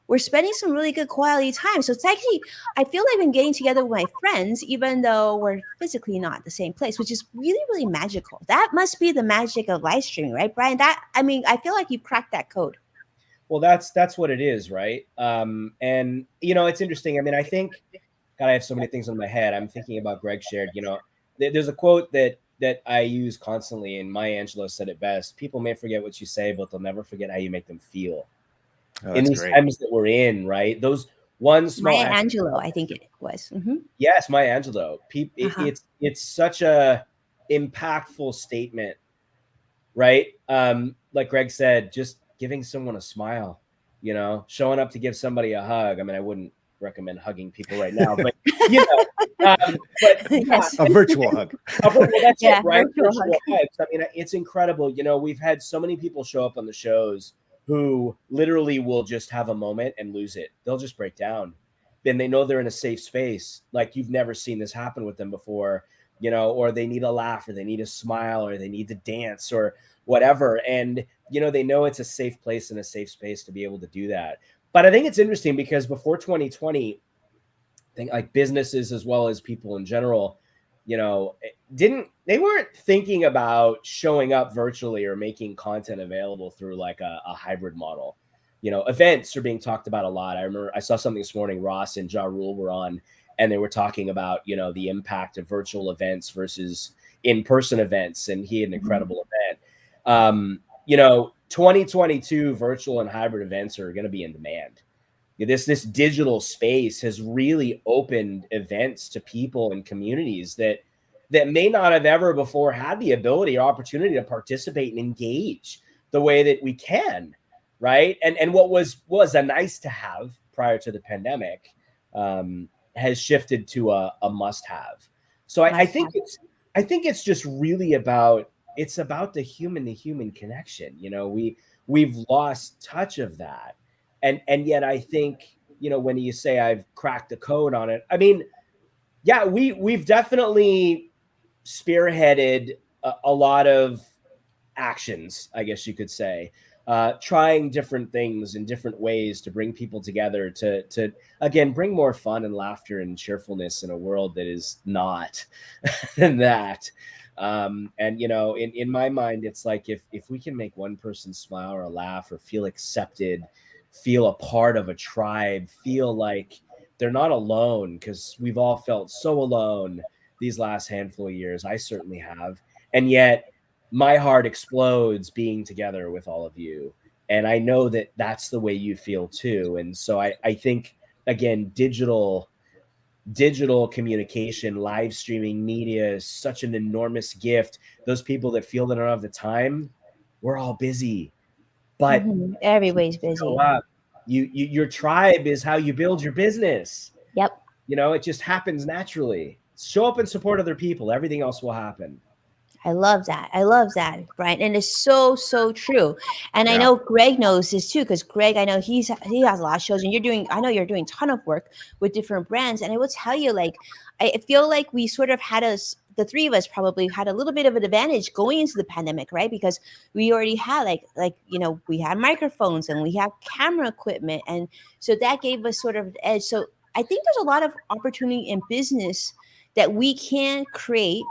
We're spending some really good quality time. So it's actually, I feel like I've been getting together with my friends, even though we're physically not at the same place, which is really, really magical. That must be the magic of live streaming, right, Brian? I feel like you've cracked that code. Well, that's what it is, right? And it's interesting. I mean, I think, God, I have so many things in my head. I'm thinking about Greg shared, there's a quote that I use constantly, and Maya Angelou said it best: people may forget what you say, but they'll never forget how you make them feel. In these times that we're in, right? Those one small Maya Angelou, I think it was. Mm-hmm. Yes, Maya Angelou. It's such a impactful statement, right? Like Greg said, just giving someone a smile, showing up to give somebody a hug. I mean, I wouldn't recommend hugging people right now, but but yes. A virtual hug. Well, that's Yeah, it, right? virtual hug. Hugs. I mean, it's incredible. We've had so many people show up on the shows who literally will just have a moment and lose it. They'll just break down. Then they know they're in a safe space. Like you've never seen this happen with them before, or they need a laugh, or they need a smile, or they need to dance, or whatever. And, they know it's a safe place and a safe space to be able to do that. But I think it's interesting because before 2020, I think like businesses as well as people in general, they weren't thinking about showing up virtually or making content available through like a hybrid model. Events are being talked about a lot. I remember I saw something this morning, Ross and Ja Rule were on, and they were talking about, the impact of virtual events versus in-person events. And he had an incredible event. 2022 virtual and hybrid events are going to be in demand. This digital space has really opened events to people and communities that may not have ever before had the ability or opportunity to participate and engage the way that we can, right? And what was a nice to have prior to the pandemic has shifted to a must have. So I think it's just really about the human to human connection. You know, we've lost touch of that. And yet I think, you know, when you say I've cracked the code on it, I mean, yeah, we've definitely spearheaded a lot of actions, I guess you could say, trying different things in different ways to bring people together to again bring more fun and laughter and cheerfulness in a world that is not than that. And you know, in my mind, it's like if we can make one person smile or laugh or feel accepted, feel a part of a tribe, feel like they're not alone, because we've all felt so alone these last handful of years. I certainly have. And yet my heart explodes being together with all of you. And I know that that's the way you feel too. And so I think, again, digital communication, live streaming media is such an enormous gift. Those people that feel they don't have the time, we're all busy. But everybody's busy. Your tribe is how you build your business. Yep. You know, it just happens naturally. Show up and support other people. Everything else will happen. I love that. I love that, Brian. And it's so, so true. And I know Greg knows this too, because Greg, I know he has a lot of shows, and I know you're doing a ton of work with different brands. And I will tell you, like, I feel like we sort of the three of us probably had a little bit of an advantage going into the pandemic, right? Because we already had like, you know, we had microphones and we had camera equipment. And so that gave us sort of an edge. So I think there's a lot of opportunity in business that we can create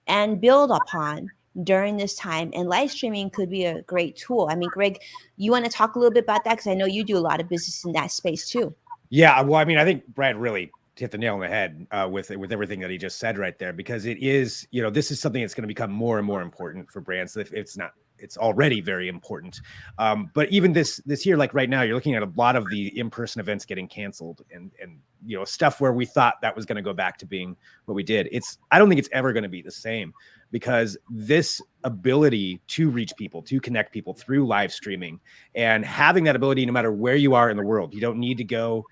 and build upon during this time, and live streaming could be a great tool. I mean, Greg, you want to talk a little bit about that, because I know you do a lot of business in that space too. Yeah, well, I mean, I think Brad really hit the nail on the head with everything that he just said right there, because it is, you know, this is something that's going to become more and more important for brands. It's already very important. But even this year, like right now, you're looking at a lot of the in-person events getting canceled, and you know, stuff where we thought that was going to go back to being what we did. I don't think it's ever going to be the same, because this ability to reach people, to connect people through live streaming, and having that ability no matter where you are in the world, you don't need to go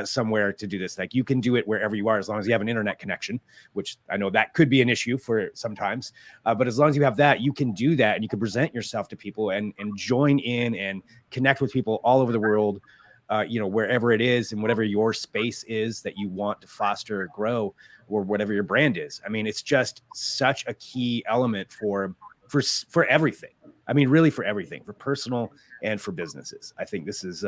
somewhere to do this. Like, you can do it wherever you are, as long as you have an internet connection, which I know that could be an issue for sometimes. But as long as you have that, you can do that, and you can present yourself to people and join in and connect with people all over the world, you know, wherever it is and whatever your space is that you want to foster or grow, or whatever your brand is. I mean, it's just such a key element for everything. I mean, really for everything, for personal and for businesses. I think this is,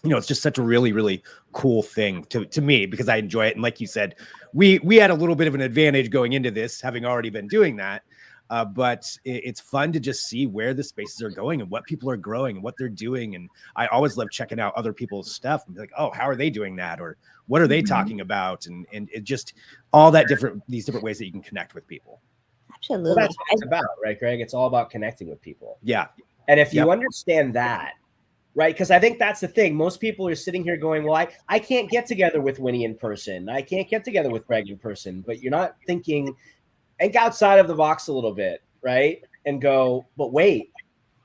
you know, it's just such a really, really cool thing to me, because I enjoy it. And like you said, we had a little bit of an advantage going into this, having already been doing that. But it's fun to just see where the spaces are going and what people are growing and what they're doing. And I always love checking out other people's stuff and be like, oh, how are they doing that? Or what are they talking about? And it just all that these different ways that you can connect with people. Absolutely. Well, that's what it's about, right, Greg? It's all about connecting with people. Yeah. And if you understand that, right? Because I think that's the thing. Most people are sitting here going, well, I can't get together with Winnie in person. I can't get together with Greg in person. But you're not thinking, think outside of the box a little bit, right? And go, but wait,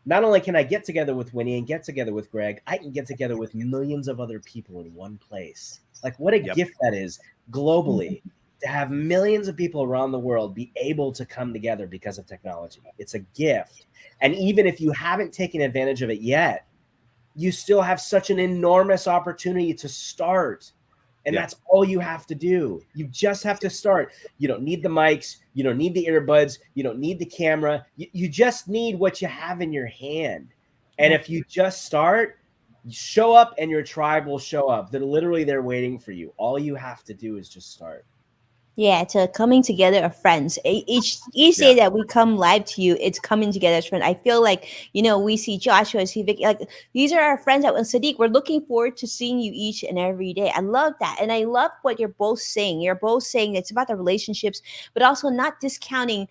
not only can I get together with Winnie and get together with Greg, I can get together with millions of other people in one place. Like, what a gift that is globally, to have millions of people around the world be able to come together because of technology. It's a gift. And even if you haven't taken advantage of it yet, you still have such an enormous opportunity to start. And that's all you have to do. You just have to start. You don't need the mics. You don't need the earbuds. You don't need the camera. You just need what you have in your hand. And if you just start, show up and your tribe will show up. They're waiting for you. All you have to do is just start. Yeah, it's a coming together of friends. Each day that we come live to you, it's coming together as friends. I feel like, you know, we see Joshua, see Vicky, like these are our friends at Sadiq. We're looking forward to seeing you each and every day. I love that. And I love what you're both saying. You're both saying it's about the relationships, but also not discounting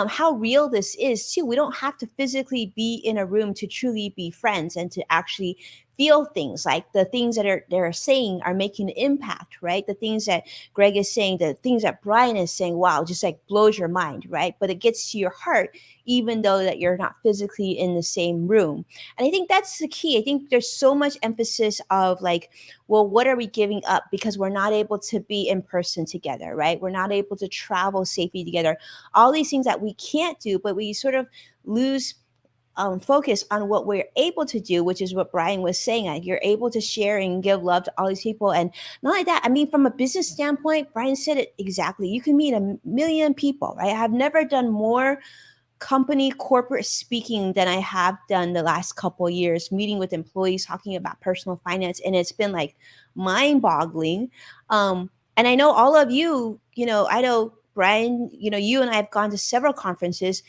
how real this is too. We don't have to physically be in a room to truly be friends and to actually feel things, like the things that they're saying are making an impact, right? The things that Greg is saying, the things that Brian is saying, wow, just like blows your mind, right? But it gets to your heart, even though that you're not physically in the same room. And I think that's the key. I think there's so much emphasis of like, well, what are we giving up because we're not able to be in person together, right? We're not able to travel safely together. All these things that we can't do, but we sort of lose focus on what we're able to do, which is what Brian was saying. Like you're able to share and give love to all these people. And not like that. I mean, from a business standpoint, Brian said it exactly. You can meet a million people, right? I've never done more company corporate speaking than I have done the last couple of years, meeting with employees, talking about personal finance. And it's been like mind boggling. And I know all of you, I know Brian, you and I have gone to several conferences.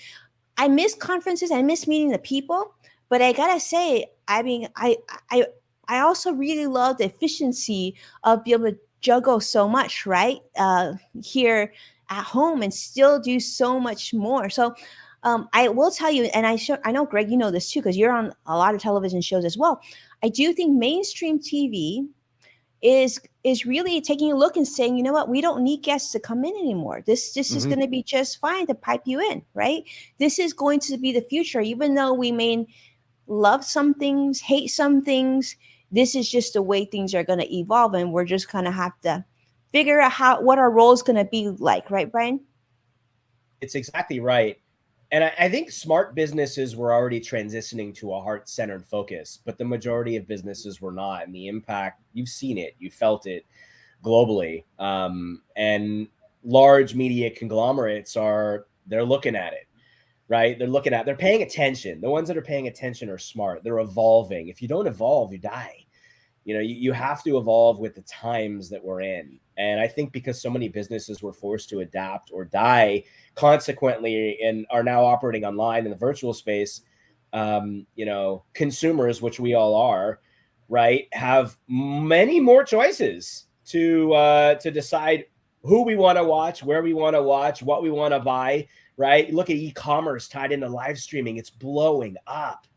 I miss conferences. I miss meeting the people. But I gotta say, I mean, I also really love the efficiency of being able to juggle so much, right? Here at home and still do so much more. So I will tell you, and I know Greg, you know this too, because you're on a lot of television shows as well. I do think mainstream TV is really taking a look and saying, you know what, we don't need guests to come in anymore. This is going to be just fine to pipe you in, right? This is going to be the future, even though we may love some things, hate some things. This is just the way things are going to evolve, and we're just going to have to figure out what our role is going to be like, right, Brian? It's exactly right. And I think smart businesses were already transitioning to a heart-centered focus, but the majority of businesses were not. And the impact, you've seen it, you felt it globally. And large media conglomerates they're looking at it, right? They're paying attention. The ones that are paying attention are smart. They're evolving. If you don't evolve, you die. You have to evolve with the times that we're in. And I think because so many businesses were forced to adapt or die consequently and are now operating online in the virtual space, consumers, which we all are, right, have many more choices to decide who we want to watch, where we want to watch, what we want to buy, right? Look at e-commerce tied into live streaming. It's blowing up.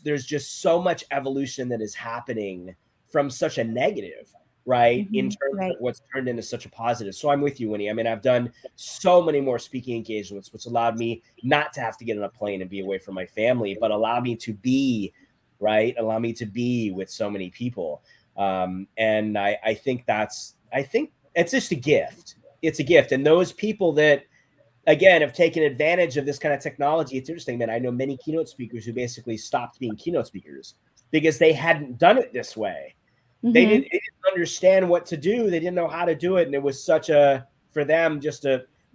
There's just so much evolution that is happening from such a negative, right, in terms of what's turned into such a positive. So I'm with you, Winnie. I mean, I've done so many more speaking engagements, which allowed me not to have to get on a plane and be away from my family, but allow me to be with so many people. And I think it's just a gift. It's a gift. And those people that, again, have taken advantage of this kind of technology. It's interesting, man. I know many keynote speakers who basically stopped being keynote speakers because they hadn't done it this way. They didn't understand what to do. They didn't know how to do it. And it was for them, just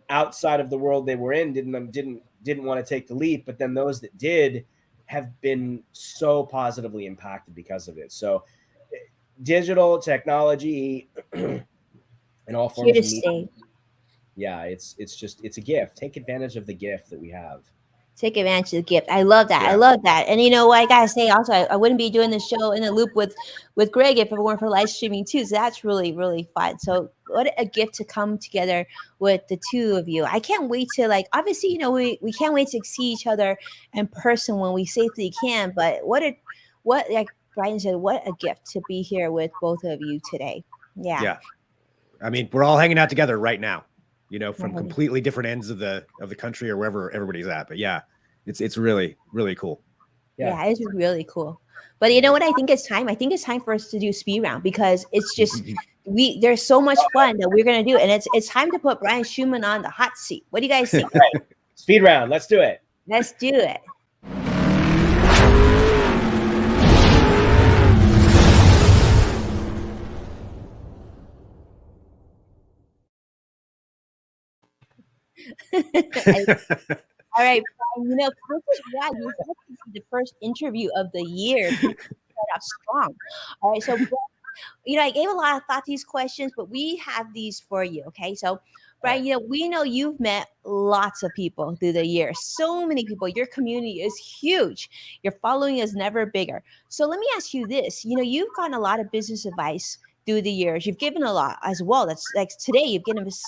outside of the world they were in, didn't want to take the leap. But then those that did have been so positively impacted because of it. So digital technology in all forms Here of to media. stay. Yeah, it's a gift. Take advantage of the gift that we have. Take advantage of the gift. I love that. Yeah. I love that. And you know what I gotta say also, I wouldn't be doing the show in the loop with Greg if it weren't for live streaming too. So that's really, really fun. So what a gift to come together with the two of you. I can't wait to obviously, we can't wait to see each other in person when we safely can. But what like Brian said, what a gift to be here with both of you today. Yeah. I mean, we're all hanging out together right now, from completely different ends of the country or wherever everybody's at. But yeah, it's really, really cool. Yeah, it's really cool. But you know what? I think it's time. I think it's time for us to do speed round because it's just there's so much fun that we're gonna do, and it's time to put Brian Schulman on the hot seat. What do you guys think? Right. Speed round. Let's do it. Let's do it. All right, Brian, this is why this is the first interview of the year. Start off strong. All right, so I gave a lot of thought to these questions, but we have these for you. Okay, so Brian, we know you've met lots of people through the years. So many people. Your community is huge. Your following is never bigger. So let me ask you this. You've gotten a lot of business advice through the years. You've given a lot as well. That's like today, you've given us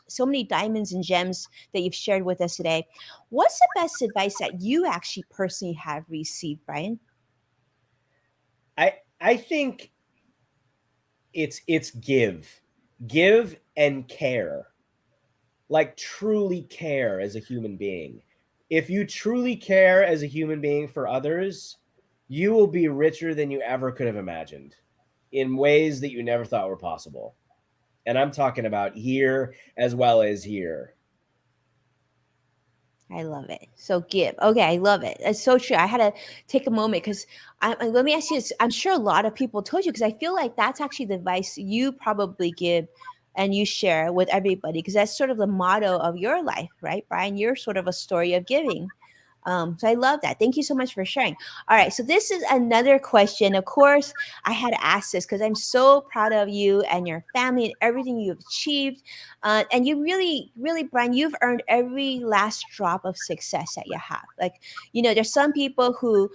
so many diamonds and gems that you've shared with us today. What's the best advice that you actually personally have received, Brian? I think it's give and care, like truly care as a human being. If you truly care as a human being for others, you will be richer than you ever could have imagined in ways that you never thought were possible. And I'm talking about here as well as here. I love it. So give. Okay, I love it. It's so true. I had to take a moment because let me ask you this. I'm sure a lot of people told you because I feel like that's actually the advice you probably give and you share with everybody because that's sort of the motto of your life, right, Brian? You're sort of a story of giving. So I love that. Thank you so much for sharing. All right, so this is another question. Of course, I had to ask this because I'm so proud of you and your family and everything you've achieved. And you really, really, Brian, you've earned every last drop of success that you have. Like, there's some people who,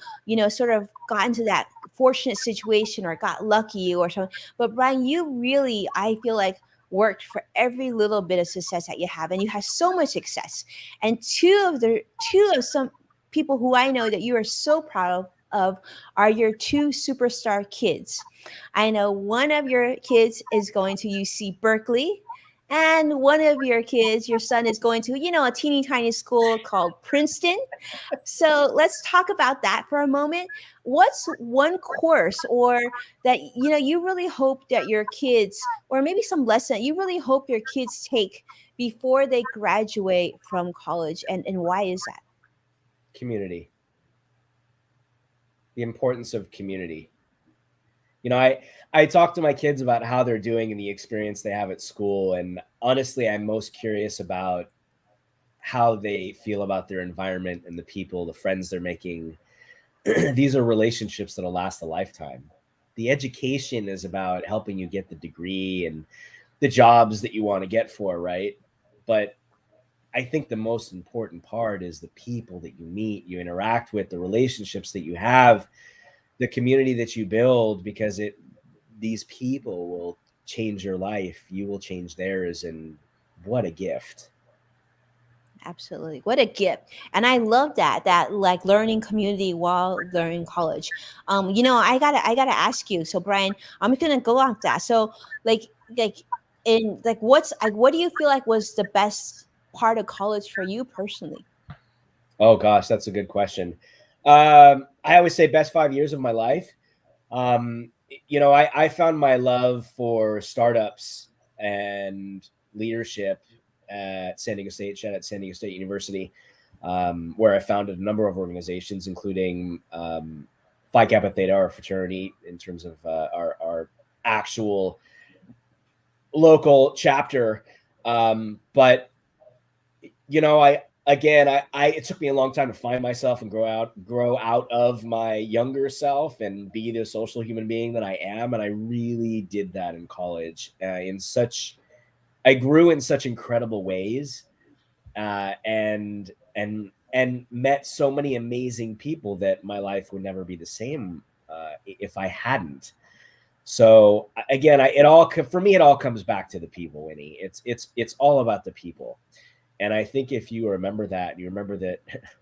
sort of got into that fortunate situation or got lucky or something. But Brian, you really, I feel like, worked for every little bit of success that you have, and you have so much success. And two of some people who I know that you are so proud of are your two superstar kids. I know one of your kids is going to UC Berkeley, and one of your kids, your son, is going to, a teeny tiny school called Princeton. So let's talk about that for a moment. What's one course or that you really hope that your kids, or maybe some lesson you really hope your kids take before they graduate from college, and why is that? Community. The importance of community. I talk to my kids about how they're doing and the experience they have at school, and honestly, I'm most curious about how they feel about their environment and the people, the friends they're making. These are relationships that'll last a lifetime. The education is about helping you get the degree and the jobs that you want to get for, right? But I think the most important part is the people that you meet, you interact with, the relationships that you have, the community that you build, because these people will change your life. You will change theirs, and what a gift. Absolutely. What a gift. And I love that like learning community while learning college. I gotta ask you. So Brian, I'm gonna go off that. So like like in like what do you feel like was the best part of college for you personally? Oh gosh, that's a good question. I always say best 5 years of my life. Um, I found my love for startups and leadership at San Diego State, shout out San Diego State University, where I founded a number of organizations, including Phi Kappa Theta, our fraternity, in terms of our actual local chapter. But I it took me a long time to find myself and grow out of my younger self and be the social human being that I am. And I really did that in college. I grew in such incredible ways, and met so many amazing people that my life would never be the same if I hadn't. So again, for me, it all comes back to the people, Winnie. It's all about the people. And I think if you remember that, you remember that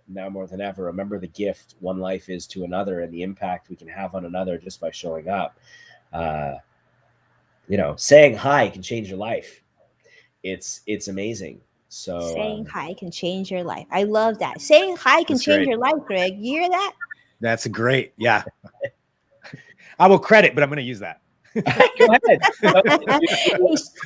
now more than ever, remember the gift one life is to another and the impact we can have on another just by showing up. Saying hi can change your life. It's amazing. So Saying hi can change your life. I love that. Saying hi can That's change great. your life, Greg. You hear that? That's great. Yeah. I will credit, but I'm going to use that. go ahead.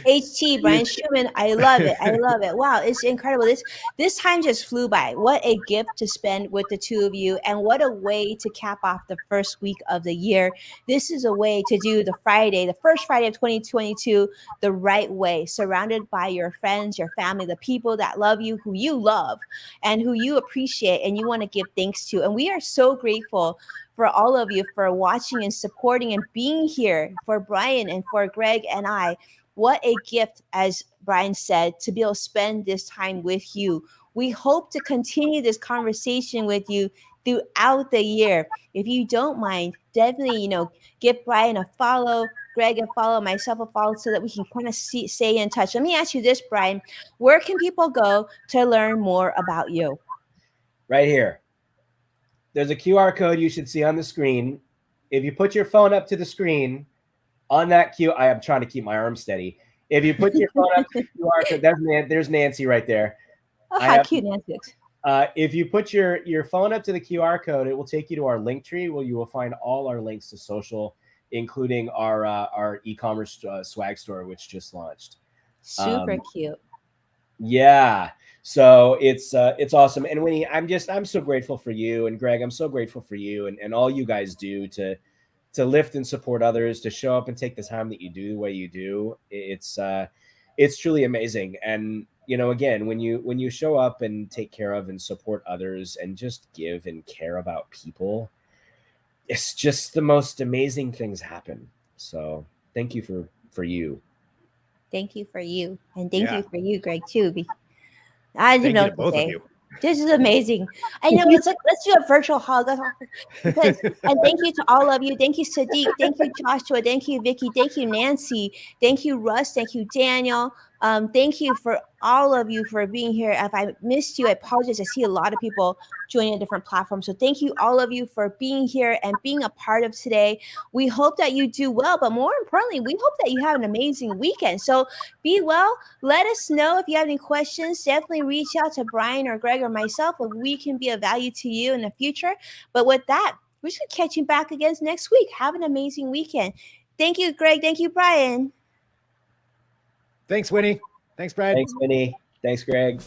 HT Brian Schulman, I love it. I love it. Wow, it's incredible. This time just flew by. What a gift to spend with the two of you, and what a way to cap off the first week of the year. This is a way to do the first Friday of 2022, the right way, surrounded by your friends, your family, the people that love you, who you love, and who you appreciate, and you want to give thanks to. And we are so grateful for all of you for watching and supporting and being here, for Brian and for Greg and I. What a gift, as Brian said, to be able to spend this time with you. We hope to continue this conversation with you throughout the year. If you don't mind, definitely, give Brian a follow, Greg a follow, myself a follow, so that we can kind of stay in touch. Let me ask you this, Brian. Where can people go to learn more about you? Right here. There's a QR code you should see on the screen. if you put your phone up to the screen on that I am trying to keep my arm steady. If you put your phone up to the QR code, there's Nancy right there. Oh, how cute Nancy looks. If you put your phone up to the QR code, it will take you to our link tree where you will find all our links to social, including our e-commerce swag store, which just launched. Super cute. Yeah. So it's awesome. And Winnie, I'm so grateful for you, and Greg, I'm so grateful for you and all you guys do to lift and support others, to show up and take the time that you do the way you do. It's truly amazing. And again, when you show up and take care of and support others and just give and care about people, it's just the most amazing things happen. So thank you for you. Thank you for you. And thank you for you, Greg, too. I didn't know what to both say. of you. This is amazing. I know. It's like, let's do a virtual hug. Because, and thank you to all of you. Thank you, Sadiq. Thank you, Joshua. Thank you, Vicky. Thank you, Nancy. Thank you, Russ. Thank you, Daniel. Thank you for all of you for being here. If I missed you, I apologize. I see a lot of people joining a different platform. So thank you, all of you, for being here and being a part of today. We hope that you do well, but more importantly, we hope that you have an amazing weekend. So be well. Let us know if you have any questions. Definitely reach out to Brian or Greg or myself if we can be of value to you in the future. But with that, we're just going to catch you back again next week. Have an amazing weekend. Thank you, Greg. Thank you, Brian. Thanks, Winnie. Thanks, Brad. Thanks, Winnie. Thanks, Greg.